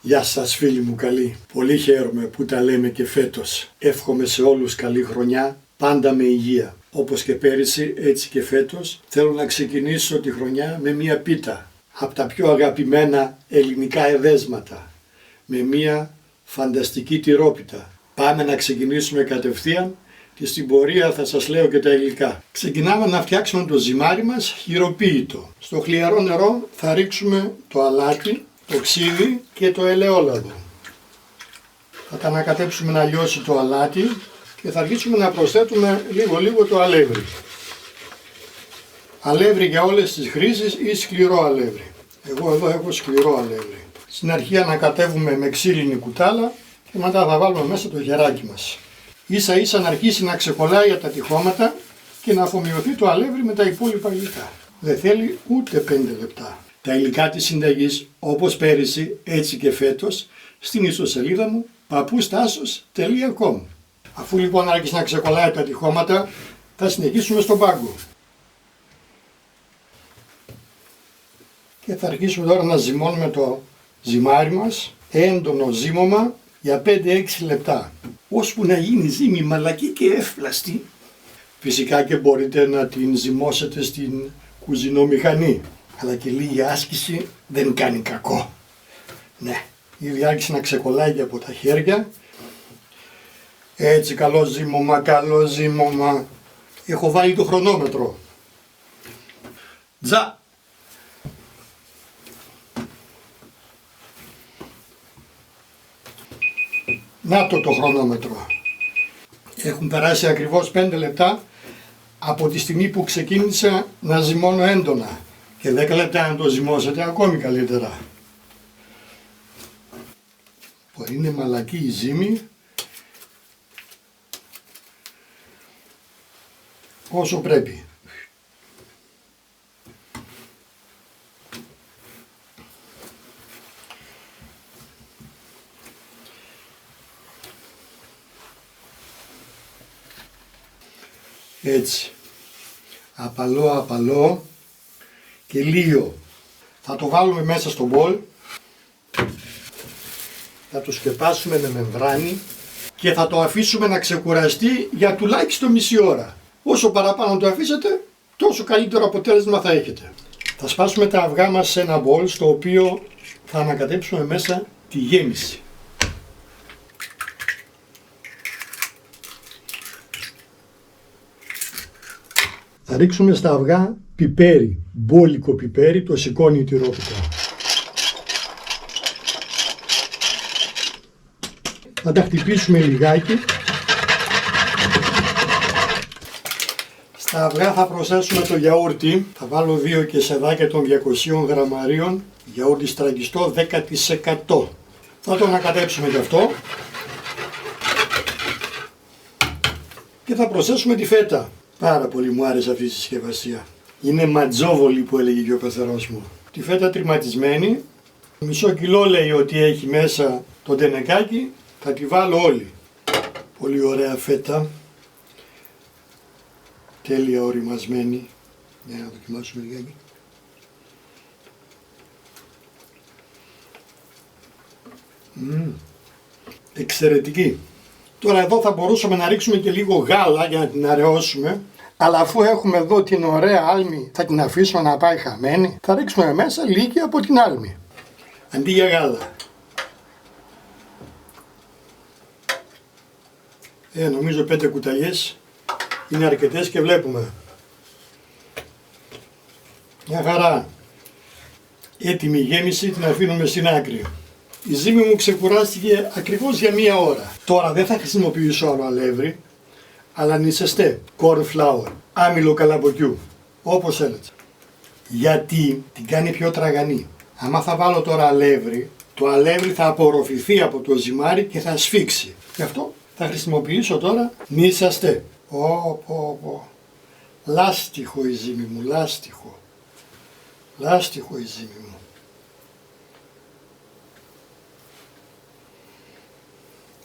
Γεια σας φίλοι μου καλοί. Πολύ χαίρομαι που τα λέμε και φέτος. Εύχομαι σε όλους καλή χρονιά, πάντα με υγεία. Όπως και πέρυσι, έτσι και φέτος, θέλω να ξεκινήσω τη χρονιά με μία πίτα. Από τα πιο αγαπημένα ελληνικά εδέσματα. Με μία φανταστική τυρόπιτα. Πάμε να ξεκινήσουμε κατευθείαν και στην πορεία θα σας λέω και τα υλικά. Ξεκινάμε να φτιάξουμε το ζυμάρι μας χειροποίητο. Στο χλιαρό νερό θα ρίξουμε το αλάτι, το ξύδι και το ελαιόλαδο. Θα τα ανακατέψουμε να λιώσει το αλάτι και θα αρχίσουμε να προσθέτουμε λίγο το αλεύρι. Αλεύρι για όλες τις χρήσεις ή σκληρό αλεύρι. Εγώ εδώ έχω σκληρό αλεύρι. Στην αρχή ανακατεύουμε με ξύλινη κουτάλα και μετά θα βάλουμε μέσα το γεράκι μας. Ίσα ίσα να αρχίσει να ξεκολλάει από τα τυχώματα και να αφομοιωθεί το αλεύρι με τα υπόλοιπα υλικά. Δεν θέλει ούτε 5 λεπτά. Τα υλικά της συνταγής, όπως πέρυσι, έτσι και φέτος, στην ιστοσελίδα μου papoustassos.com. Αφού λοιπόν άρχισε να ξεκολλάει τα τυχώματα, θα συνεχίσουμε στον πάγκο. Και θα αρχίσουμε τώρα να ζυμώνουμε το ζυμάρι μας, έντονο ζύμωμα για 5-6 λεπτά. Ώσπου να γίνει ζύμη μαλακή και εύπλαστη. Φυσικά και μπορείτε να την ζυμώσετε στην κουζινομηχανή. Αλλά και λίγη άσκηση δεν κάνει κακό. Ναι, ήδη άρχισε να ξεκολλάει και από τα χέρια. Έτσι καλό ζύμωμα. Έχω βάλει το χρονόμετρο. Τζα! Να το χρονόμετρο. Έχουν περάσει ακριβώς 5 λεπτά από τη στιγμή που ξεκίνησα να ζυμώνω έντονα. Και 10 λεπτά αν το ζυμώσετε ακόμη καλύτερα. Είναι μαλακή η ζύμη. Όσο πρέπει. Έτσι. Απαλό και λίγο. Θα το βάλουμε μέσα στο μπολ. Θα το σκεπάσουμε με μεμβράνη και θα το αφήσουμε να ξεκουραστεί για τουλάχιστον μισή ώρα. Όσο παραπάνω το αφήσετε, τόσο καλύτερο αποτέλεσμα θα έχετε. Θα σπάσουμε τα αυγά μας σε ένα μπολ στο οποίο θα ανακατέψουμε μέσα τη γέμιση. Θα ρίξουμε στα αυγά πιπέρι, μπόλικο πιπέρι, το σηκώνει η τυρόπιτα. Θα τα χτυπήσουμε λιγάκι. Στα αυγά θα προσθέσουμε το γιαούρτι. Θα βάλω 2 κεσεδάκια των 200 γραμμαρίων. Γιαούρτι στραγγιστό 10%. Θα το ανακατέψουμε γι' αυτό. Και θα προσθέσουμε τη φέτα. Πάρα πολύ μου άρεσε αυτή η συσκευασία. Είναι ματζόβολη που έλεγε και ο πεθερός μου. Τη φέτα τριματισμένη. Μισό κιλό λέει ότι έχει μέσα το τενεκάκι. Θα τη βάλω όλη. Πολύ ωραία φέτα. Τέλεια οριμασμένη. Για να δοκιμάσουμε λιγάκι. Εξαιρετική. Τώρα εδώ θα μπορούσαμε να ρίξουμε και λίγο γάλα για να την αραιώσουμε. Αλλά αφού έχουμε εδώ την ωραία άλμη, θα την αφήσουμε να πάει χαμένη. Θα ρίξουμε μέσα λίγη από την άλμη. Αντί για γάλα. Νομίζω 5 κουταλιές είναι αρκετές και βλέπουμε. Μια χαρά. Έτοιμη γέμιση, την αφήνουμε στην άκρη. Η ζύμη μου ξεκουράστηκε ακριβώς για 1 ώρα. Τώρα δεν θα χρησιμοποιήσω άλλο αλεύρι, αλλά νησεστέ, corn flour, άμυλο καλαμποκιού, όπως θέλετε. Γιατί την κάνει πιο τραγανή. Άμα θα βάλω τώρα αλεύρι, το αλεύρι θα απορροφηθεί από το ζυμάρι και θα σφίξει. Γι' αυτό θα χρησιμοποιήσω τώρα νησεστέ. Λάστιχο η ζύμη μου, λάστιχο. Λάστιχο η ζύμη μου.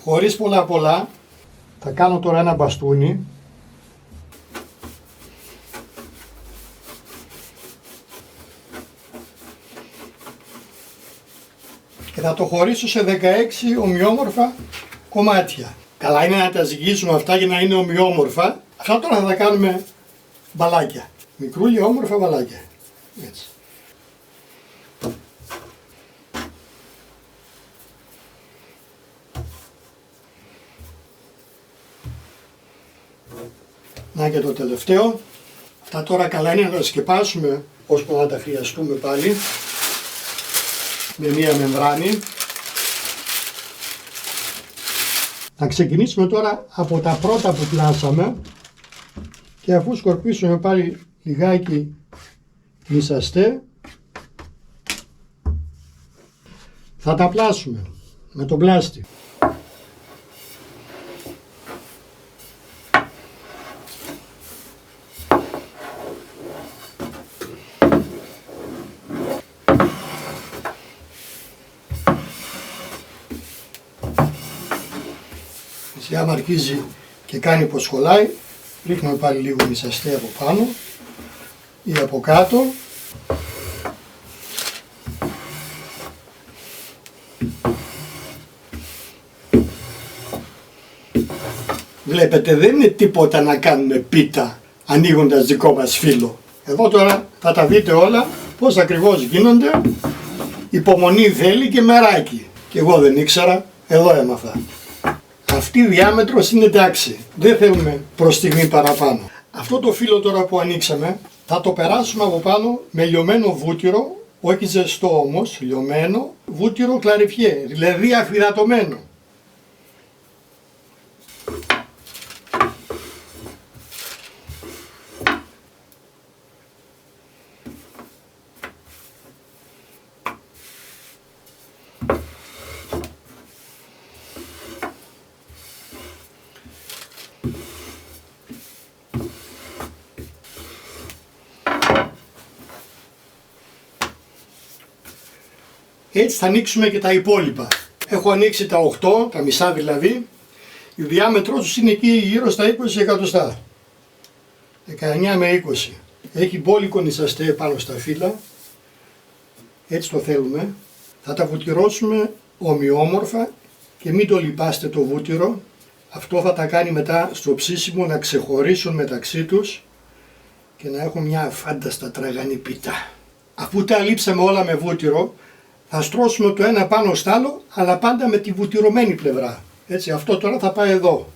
Χωρίς πολλά, θα κάνω τώρα ένα μπαστούνι. και θα το χωρίσω σε 16 ομοιόμορφα κομμάτια. Καλά είναι να τα ζυγίσουμε αυτά για να είναι ομοιόμορφα. Αυτά τώρα θα τα κάνουμε μπαλάκια. Μικρούλια όμορφα μπαλάκια. Έτσι. Να και το τελευταίο. Αυτά τώρα καλά είναι να τα σκεπάσουμε ώσπου να τα χρειαστούμε πάλι με μία μεμβράνη. Θα ξεκινήσουμε τώρα από τα πρώτα που πλάσαμε και αφού σκορπίσουμε πάλι λιγάκι μισαστέ θα τα πλάσουμε με τον πλάστη. Άμα αρχίζει και κάνει πως κολλάει, ρίχνουμε πάλι λίγο μισαστέ από πάνω ή από κάτω. Βλέπετε, δεν είναι τίποτα να κάνουμε πίτα ανοίγοντας δικό μας φύλλο. Εδώ τώρα θα τα δείτε όλα πως ακριβώς γίνονται. Υπομονή θέλει και μεράκι. Και εγώ δεν ήξερα, εδώ έμαθα. Αυτή η διάμετρος είναι εντάξει, δεν θέλουμε προς στιγμή παραπάνω. Αυτό το φύλλο τώρα που ανοίξαμε θα το περάσουμε από πάνω με λιωμένο βούτυρο, όχι ζεστό όμως, λιωμένο βούτυρο κλαριφιέ, δηλαδή αφυδατωμένο. Έτσι θα ανοίξουμε και τα υπόλοιπα. Έχω ανοίξει τα 8, τα μισά δηλαδή. Η διάμετρός τους είναι εκεί γύρω στα 20 εκατοστά. 19 με 20. Έχει μπόλικο νησαστέ πάνω στα φύλλα. Έτσι το θέλουμε. Θα τα βουτυρώσουμε ομοιόμορφα και μην το λιπάστε το βούτυρο. Αυτό θα τα κάνει μετά στο ψήσιμο να ξεχωρίσουν μεταξύ τους και να έχουν μια φάνταστα τραγανή πίτα. Αφού τα λείψαμε όλα με βούτυρο, θα στρώσουμε το ένα πάνω στο άλλο, αλλά πάντα με τη βουτυρωμένη πλευρά. Έτσι, αυτό τώρα θα πάει εδώ.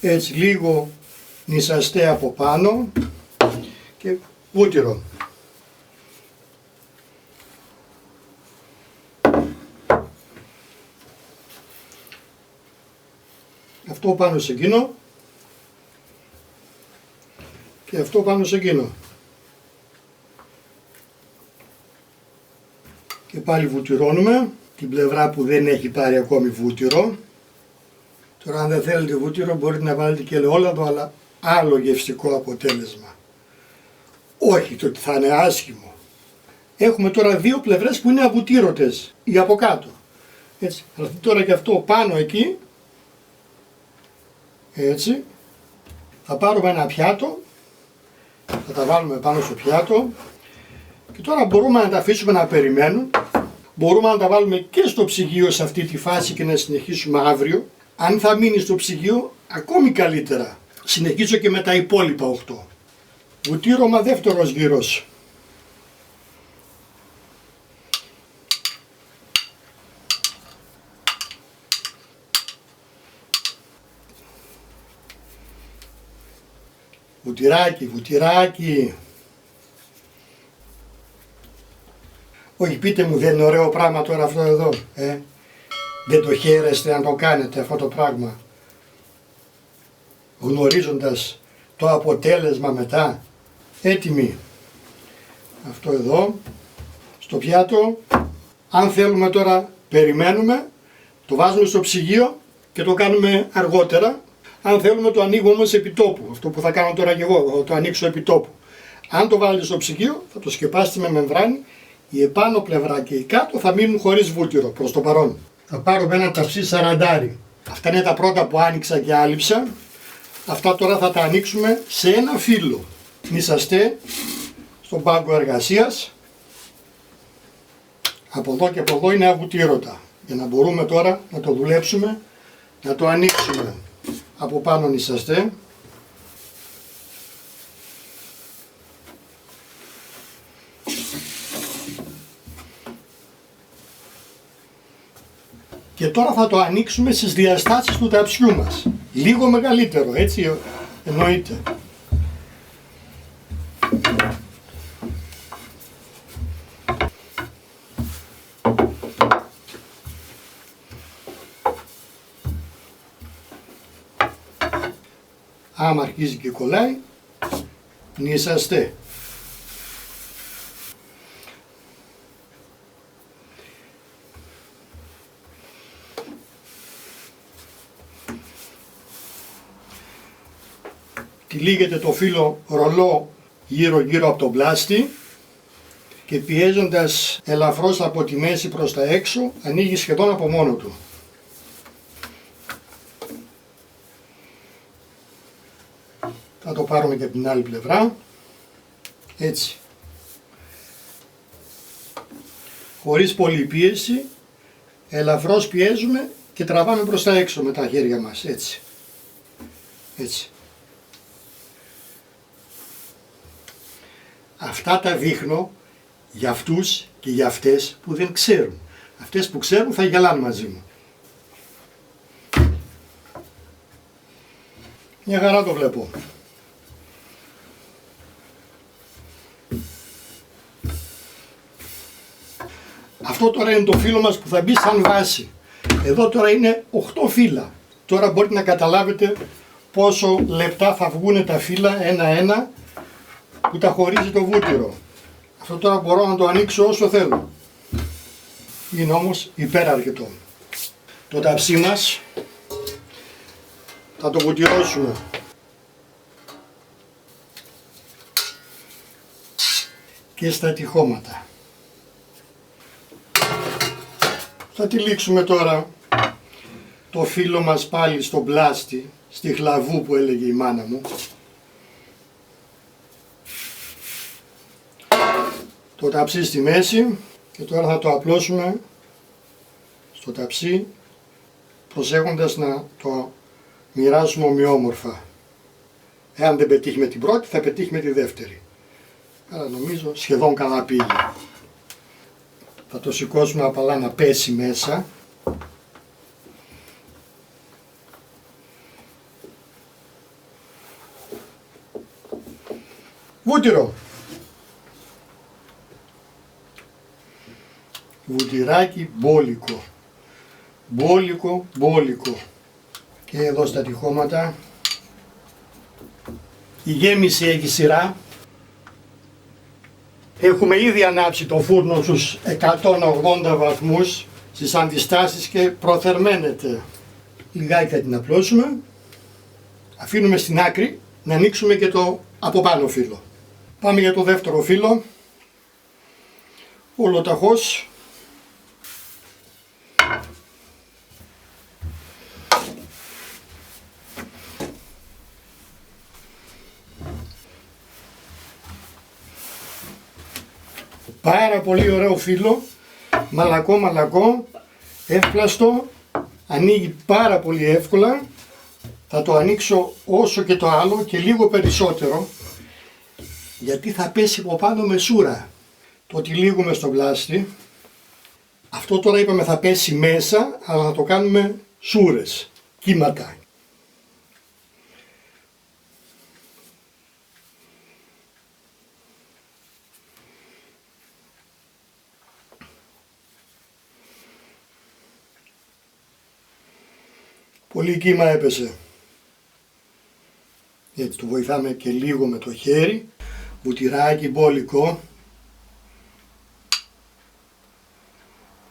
Έτσι, λίγο νησαστέ από πάνω και βούτυρο. Αυτό πάνω σε εκείνο και αυτό πάνω σε εκείνο. Και πάλι βουτυρώνουμε την πλευρά που δεν έχει πάρει ακόμη βούτυρο. Τώρα αν δεν θέλετε βούτυρο μπορείτε να βάλετε και ελαιόλαδο, αλλά άλλο γευστικό αποτέλεσμα. Όχι το ότι θα είναι άσχημο. Έχουμε τώρα δύο πλευρές που είναι αβουτύρωτες ή από κάτω. Έτσι, θα έρθει τώρα και αυτό πάνω εκεί. Έτσι, θα πάρουμε ένα πιάτο, θα τα βάλουμε πάνω στο πιάτο και τώρα μπορούμε να τα αφήσουμε να περιμένουν. Μπορούμε να τα βάλουμε και στο ψυγείο σε αυτή τη φάση και να συνεχίσουμε αύριο. Αν θα μείνει στο ψυγείο, ακόμη καλύτερα. Συνεχίζω και με τα υπόλοιπα 8. Βουτύρωμα δεύτερος γύρος. Βουτυράκι, βουτυράκι. Όχι, πείτε μου, δεν είναι ωραίο πράγμα τώρα αυτό εδώ, Δεν το χαίρεστε αν το κάνετε αυτό το πράγμα, γνωρίζοντας το αποτέλεσμα μετά. Έτοιμοι. Αυτό εδώ, στο πιάτο. Αν θέλουμε τώρα, περιμένουμε, το βάζουμε στο ψυγείο και το κάνουμε αργότερα. Αν θέλουμε το ανοίγουμε όμως επί τόπου. Αυτό που θα κάνω τώρα και εγώ, θα το ανοίξω επί τόπου. Αν το βάλετε στο ψυγείο, θα το σκεπάσετε με μεμβράνη Η επάνω πλευρά και η κάτω θα μείνουν χωρίς βούτυρο προς το παρόν. Θα πάρουμε ένα ταψί σαραντάρι. Αυτά είναι τα πρώτα που άνοιξα και άλυψα. Αυτά τώρα θα τα ανοίξουμε σε ένα φύλλο. Είσαστε στον πάγκο εργασίας. Από εδώ και από εδώ είναι αβουτήρωτα. Για να μπορούμε τώρα να το δουλέψουμε, να το ανοίξουμε. Από πάνω είσαστε. Και τώρα θα το ανοίξουμε στις διαστάσεις του ταψιού μας. Λίγο μεγαλύτερο, έτσι εννοείται. Άμα αρχίζει και κολλάει, νήσαστε. Τυλίγεται το φύλλο ρολό γύρω από τον πλάστη και πιέζοντας ελαφρώς από τη μέση προς τα έξω ανοίγει σχεδόν από μόνο του. Θα το πάρουμε και από την άλλη πλευρά, έτσι. Χωρίς πολλή πίεση, ελαφρώς πιέζουμε και τραβάμε προς τα έξω με τα χέρια μας, έτσι. Έτσι. Αυτά τα δείχνω για αυτούς και για αυτές που δεν ξέρουν. Αυτές που ξέρουν θα γελάνε μαζί μου. Μια χαρά το βλέπω. Αυτό τώρα είναι το φύλλο μας που θα μπει σαν βάση. Εδώ τώρα είναι 8 φύλλα. Τώρα μπορείτε να καταλάβετε πόσο λεπτά θα βγουν τα φύλλα ένα-ένα που τα χωρίζει το βούτυρο. Αυτό τώρα μπορώ να το ανοίξω όσο θέλω. Είναι όμως υπεραρκετό. Το ταψί μας θα το βουτυρώσουμε. Και στα τυχώματα. Θα τυλίξουμε τώρα το φύλλο μας πάλι στον πλάστη, στη χλαβού που έλεγε η μάνα μου. Το ταψί στη μέση και τώρα θα το απλώσουμε στο ταψί προσέχοντας να το μοιράσουμε ομοιόμορφα. Εάν δεν πετύχει με την πρώτη θα πετύχει με τη δεύτερη. Αλλά νομίζω σχεδόν καλά πήγε. Θα το σηκώσουμε απαλά να πέσει μέσα. Βούτυρο. Βουτυράκι μπόλικο. Μπόλικο, μπόλικο. Και εδώ στα τυχώματα. Η γέμιση έχει σειρά. Έχουμε ήδη ανάψει το φούρνο στους 180 βαθμούς στις αντιστάσεις και προθερμαίνεται. Λιγάκι θα την απλώσουμε. Αφήνουμε στην άκρη να ανοίξουμε και το από πάνω φύλλο. Πάμε για το δεύτερο φύλλο. Ολοταχώς. Πάρα πολύ ωραίο φύλλο, μαλακό, εύπλαστο, ανοίγει πάρα πολύ εύκολα. Θα το ανοίξω όσο και το άλλο και λίγο περισσότερο, γιατί θα πέσει από πάνω με σούρα. Το τυλίγουμε στο πλάστη. Αυτό τώρα είπαμε θα πέσει μέσα, αλλά θα το κάνουμε σούρες, κύματα. Πολύ κύμα έπεσε. Έτσι το βοηθάμε και λίγο με το χέρι. Βουτυράκι μπόλικο.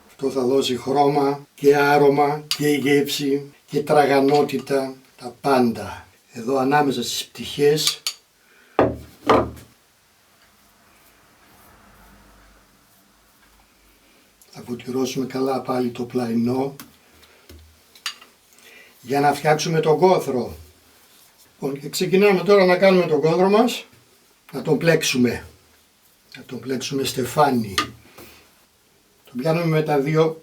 Αυτό θα δώσει χρώμα και άρωμα και γεύση και τραγανότητα, τα πάντα. Εδώ ανάμεσα στις πτυχές Θα βουτυρώσουμε καλά πάλι το πλαϊνό για να φτιάξουμε τον κόθρο. Λοιπόν, και ξεκινάμε τώρα να κάνουμε τον κόθρο μας, να τον πλέξουμε. Να τον πλέξουμε στεφάνι. Τον πιάνουμε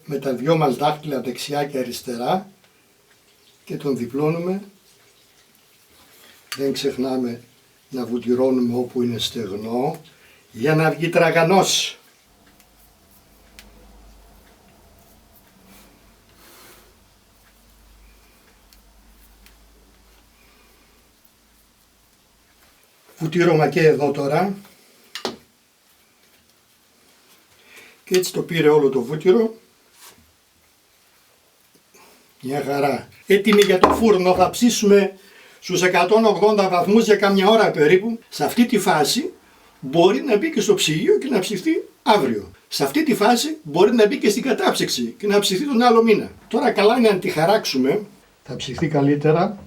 με τα δυο μας δάχτυλα δεξιά και αριστερά και τον διπλώνουμε. Δεν ξεχνάμε να βουτυρώνουμε όπου είναι στεγνό για να βγει τραγανός. Βουτύρωμα και εδώ τώρα και έτσι το πήρε όλο το βούτυρο. Μια χαρά. Έτοιμη για το φούρνο, θα ψήσουμε στους 180 βαθμούς για κάμια ώρα περίπου. Σε αυτή τη φάση μπορεί να μπει και στο ψυγείο και να ψηθεί αύριο. Σε αυτή τη φάση μπορεί να μπει και στην κατάψυξη και να ψηθεί τον άλλο μήνα. Τώρα καλά είναι να τη χαράξουμε. Θα ψηθεί καλύτερα.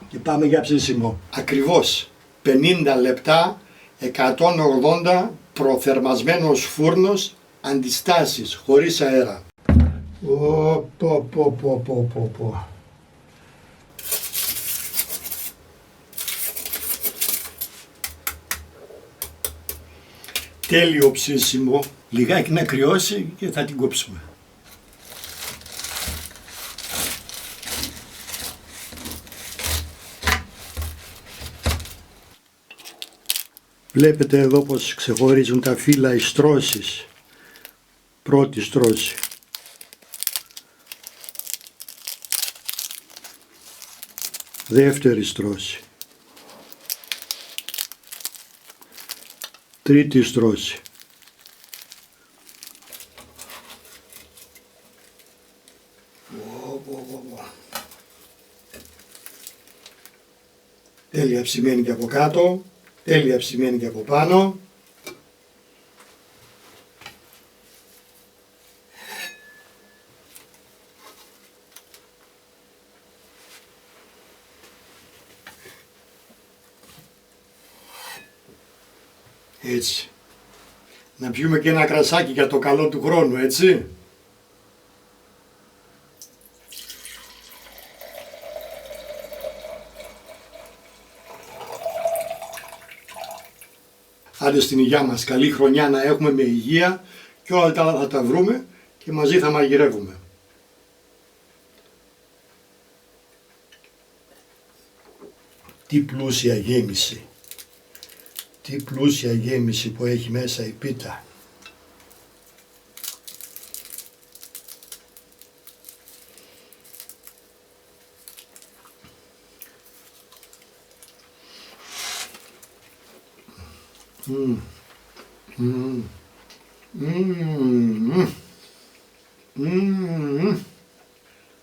Και πάμε για ψήσιμο. Ακριβώς 50 λεπτά, 180, προθερμασμένος φούρνος, αντιστάσεις, χωρίς αέρα. Τέλειο ψήσιμο. Λιγάκι να κρυώσει και θα την κόψουμε. Βλέπετε εδώ πως ξεχωρίζουν τα φύλλα οι στρώσεις. Πρώτη στρώση. Δεύτερη στρώση. Τρίτη στρώση. Τέλεια ψημένη και από κάτω. Τέλεια ψημένη και από πάνω. Έτσι. Να πιούμε και ένα κρασάκι για το καλό του χρόνου, έτσι. Άντε στην υγειά μας, καλή χρονιά να έχουμε με υγεία και όλα τα άλλα θα τα βρούμε και μαζί θα μαγειρεύουμε. Τι πλούσια γέμιση. Τι πλούσια γέμιση που έχει μέσα η πίτα.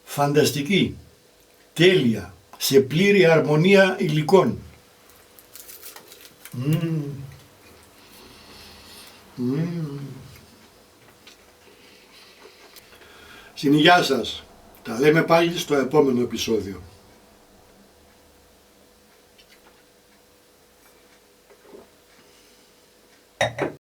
Φανταστική, τέλεια, σε πλήρη αρμονία υλικών. Στην υγειά σας, τα λέμε πάλι στο επόμενο επεισόδιο.